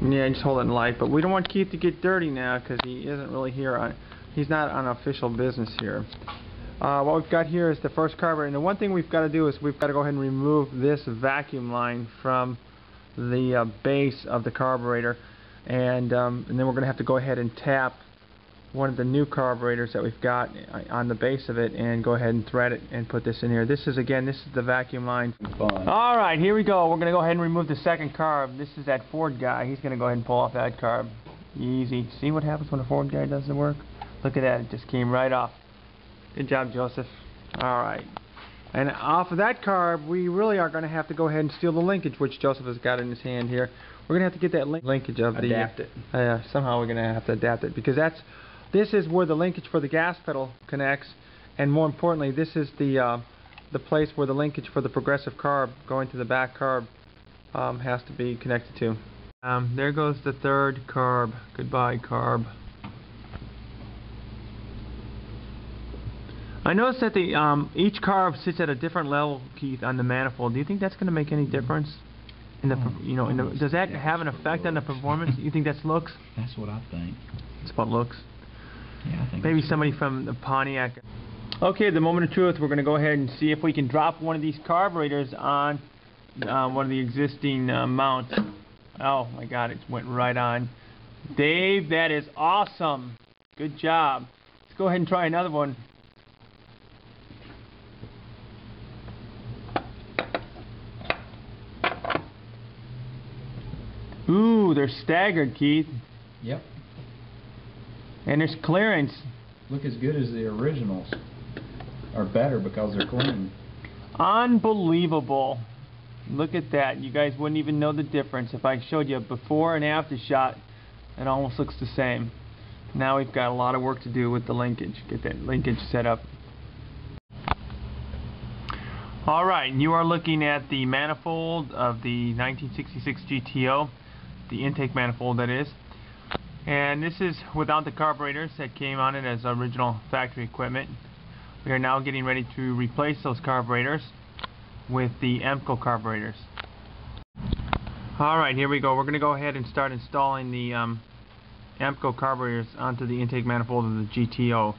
Yeah, just hold it in light. But we don't want Keith to get dirty now because he isn't really here on. He's not on official business here. What we've got here is the first carburetor, and the one thing we've got to do is we've got to go ahead and remove this vacuum line from the base of the carburetor, and then we're going to have to go ahead and tap one of the new carburetors that we've got on the base of it and go ahead and thread it and put this in here. This is the vacuum line. Alright, here we go. We're going to go ahead and remove the second carb. This is that Ford guy. He's going to go ahead and pull off that carb. Easy. See what happens when a Ford guy does the work? Look at that. It just came right off. Good job, Joseph. Alright. And off of that carb, we really are going to have to go ahead and steal the linkage, which Joseph has got in his hand here. We're going to have to get that linkage of the... Adapt it. Somehow we're going to have to adapt it, because this is where the linkage for the gas pedal connects, and more importantly, this is the place where the linkage for the progressive carb going to the back carb has to be connected to. There goes the third carb. Goodbye, carb. I noticed that each carb sits at a different level, Keith, on the manifold. Do you think that's going to make any difference? Does that have an effect on the performance? You think that's looks? That's what I think. It's about looks. Yeah, I think maybe somebody from the Pontiac. Okay, the moment of truth. We're going to go ahead and see if we can drop one of these carburetors on one of the existing mounts. Oh my God, it went right on. Dave, that is awesome. Good job. Let's go ahead and try another one. Ooh, they're staggered, Keith. Yep. And there's clearance. Look as good as the originals. Or better because they're clean. Unbelievable. Look at that. You guys wouldn't even know the difference. If I showed you a before and after shot, it almost looks the same. Now we've got a lot of work to do with the linkage. Get that linkage set up. Alright, you are looking at the manifold of the 1966 GTO. The intake manifold, that is. And this is without the carburetors that came on it as original factory equipment. We are now getting ready to replace those carburetors with the EMCO carburetors. Alright, here we go. We're going to go ahead and start installing the EMCO carburetors onto the intake manifold of the GTO.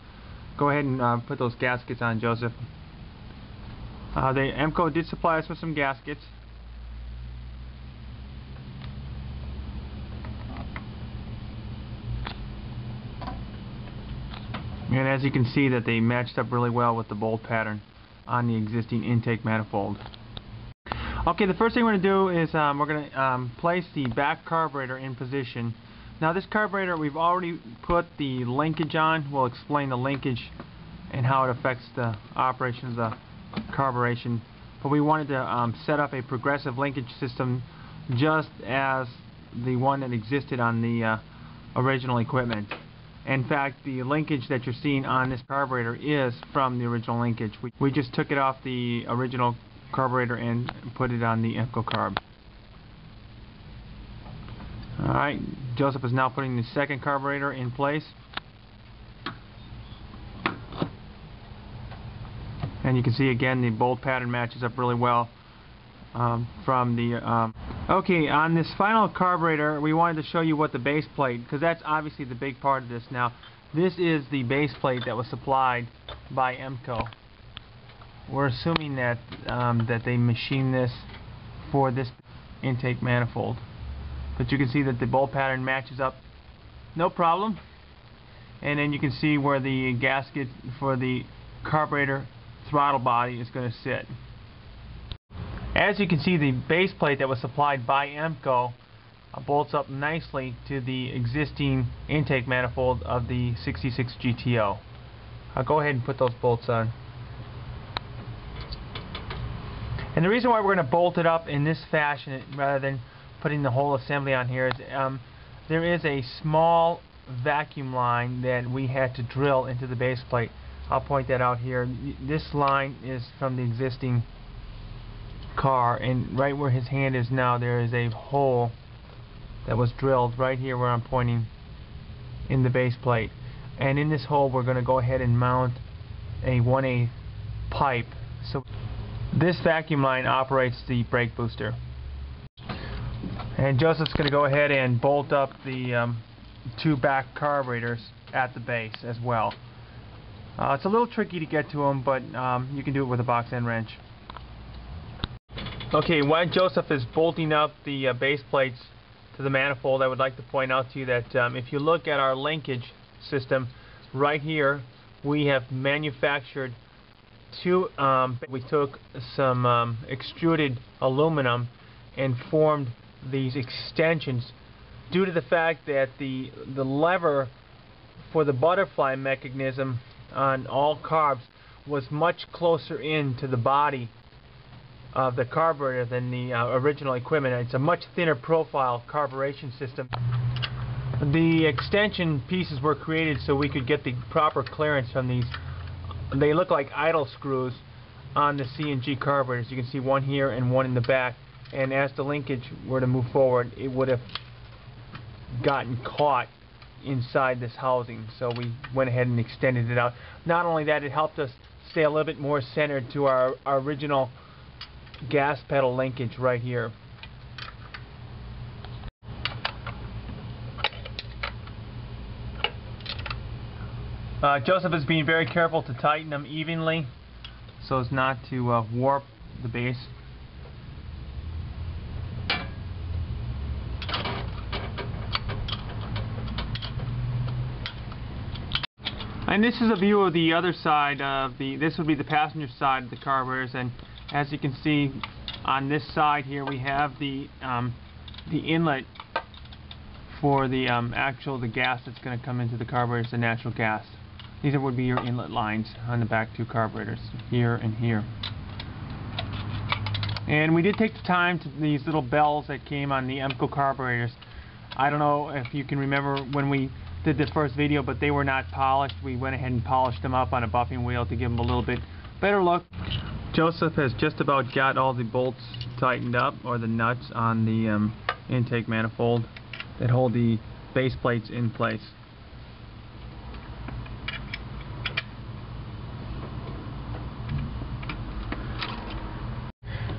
Go ahead and put those gaskets on, Joseph. The EMCO did supply us with some gaskets. And as you can see, that they matched up really well with the bolt pattern on the existing intake manifold. Okay, the first thing we're going to do is we're going to place the back carburetor in position. Now this carburetor, we've already put the linkage on. We'll explain the linkage and how it affects the operation of the carburation. But we wanted to set up a progressive linkage system just as the one that existed on the original equipment. In fact, the linkage that you're seeing on this carburetor is from the original linkage. We just took it off the original carburetor and put it on the EMCO carb. Alright, Joseph is now putting the second carburetor in place. And you can see again the bolt pattern matches up really well from the... Okay, on this final carburetor, we wanted to show you what the base plate, because that's obviously the big part of this now. This is the base plate that was supplied by EMCO. We're assuming that that they machined this for this intake manifold. But you can see that the bolt pattern matches up no problem. And then you can see where the gasket for the carburetor throttle body is going to sit. As you can see, the base plate that was supplied by EMCO bolts up nicely to the existing intake manifold of the 66 GTO. I'll go ahead and put those bolts on. And the reason why we're going to bolt it up in this fashion rather than putting the whole assembly on here is there is a small vacuum line that we had to drill into the base plate. I'll point that out here. This line is from the existing car, and right where his hand is now there is a hole that was drilled right here where I'm pointing in the base plate, and in this hole we're going to go ahead and mount a 1/8 pipe. So this vacuum line operates the brake booster, And Joseph's going to go ahead and bolt up the two back carburetors at the base as well. It's a little tricky to get to them, but you can do it with a box end wrench. Okay, while Joseph is bolting up the base plates to the manifold, I would like to point out to you that if you look at our linkage system right here, we have manufactured two. We took some extruded aluminum and formed these extensions due to the fact that the lever for the butterfly mechanism on all carbs was much closer in to the body of the carburetor than the original equipment. It's a much thinner profile carburation system. The extension pieces were created so we could get the proper clearance from these. They look like idle screws on the CNG carburetors. You can see one here and one in the back, and as the linkage were to move forward, it would have gotten caught inside this housing, so we went ahead and extended it out. Not only that, it helped us stay a little bit more centered to our original gas pedal linkage right here. Joseph is being very careful to tighten them evenly so as not to warp the base. And this is a view of the other side of this would be the passenger side of the carburetors, and as you can see on this side here we have the inlet for the the gas that's going to come into the carburetors, the natural gas. These would be your inlet lines on the back two carburetors, here and here. And we did take the time to these little bells that came on the EMCO carburetors. I don't know if you can remember when we did the first video, but they were not polished. We went ahead and polished them up on a buffing wheel to give them a little bit better look. Joseph has just about got all the bolts tightened up, or the nuts on the intake manifold that hold the base plates in place.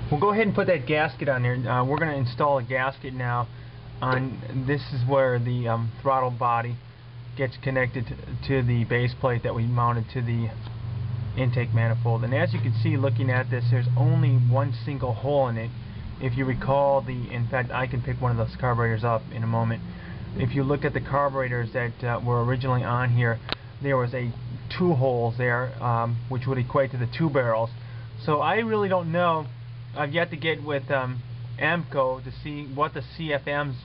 We'll go ahead and put that gasket on there. We're going to install a gasket now. This is where the throttle body gets connected to the base plate that we mounted to the intake manifold. And as you can see looking at this, there's only one single hole in it. If you recall in fact I can pick one of those carburetors up in a moment. If you look at the carburetors that were originally on here, there was two holes there, which would equate to the two barrels. So I really don't know. I've yet to get with EMCO to see what the CFMs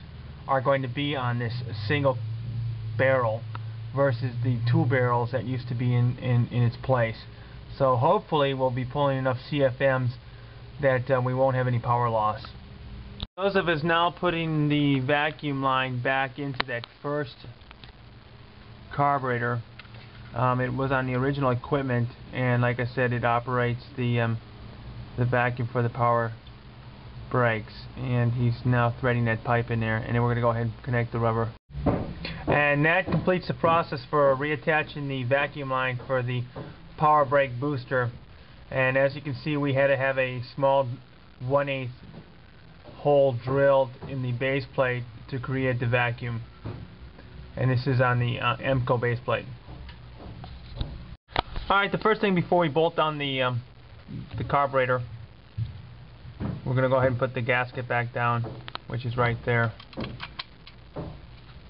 are going to be on this single barrel versus the two barrels that used to be in its place. So hopefully we'll be pulling enough CFMs that we won't have any power loss. Joseph is now putting the vacuum line back into that first carburetor. It was on the original equipment, and like I said, it operates the vacuum for the power brakes, and he's now threading that pipe in there, and then we're going to go ahead and connect the rubber. And that completes the process for reattaching the vacuum line for the power brake booster. And as you can see, we had to have a small 1/8 hole drilled in the base plate to create the vacuum, and this is on the EMCO base plate. Alright, the first thing before we bolt down the carburetor, we're going to go ahead and put the gasket back down, which is right there.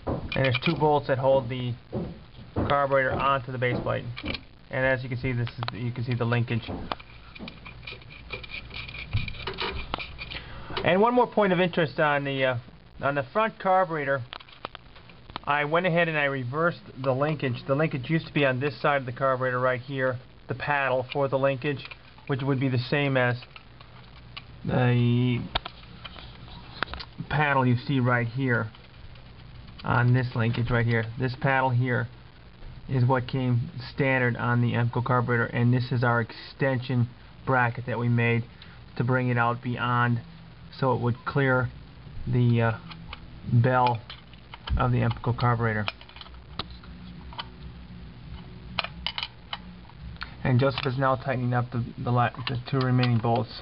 And there's two bolts that hold the carburetor onto the base plate. And as you can see, you can see the linkage. And one more point of interest on the front carburetor, I went ahead and I reversed the linkage. The linkage used to be on this side of the carburetor right here, the paddle for the linkage, which would be the same as the paddle you see right here on this linkage right here. This paddle here is what came standard on the EMCO carburetor, and this is our extension bracket that we made to bring it out beyond so it would clear the bell of the EMCO carburetor. And Joseph is now tightening up the two remaining bolts.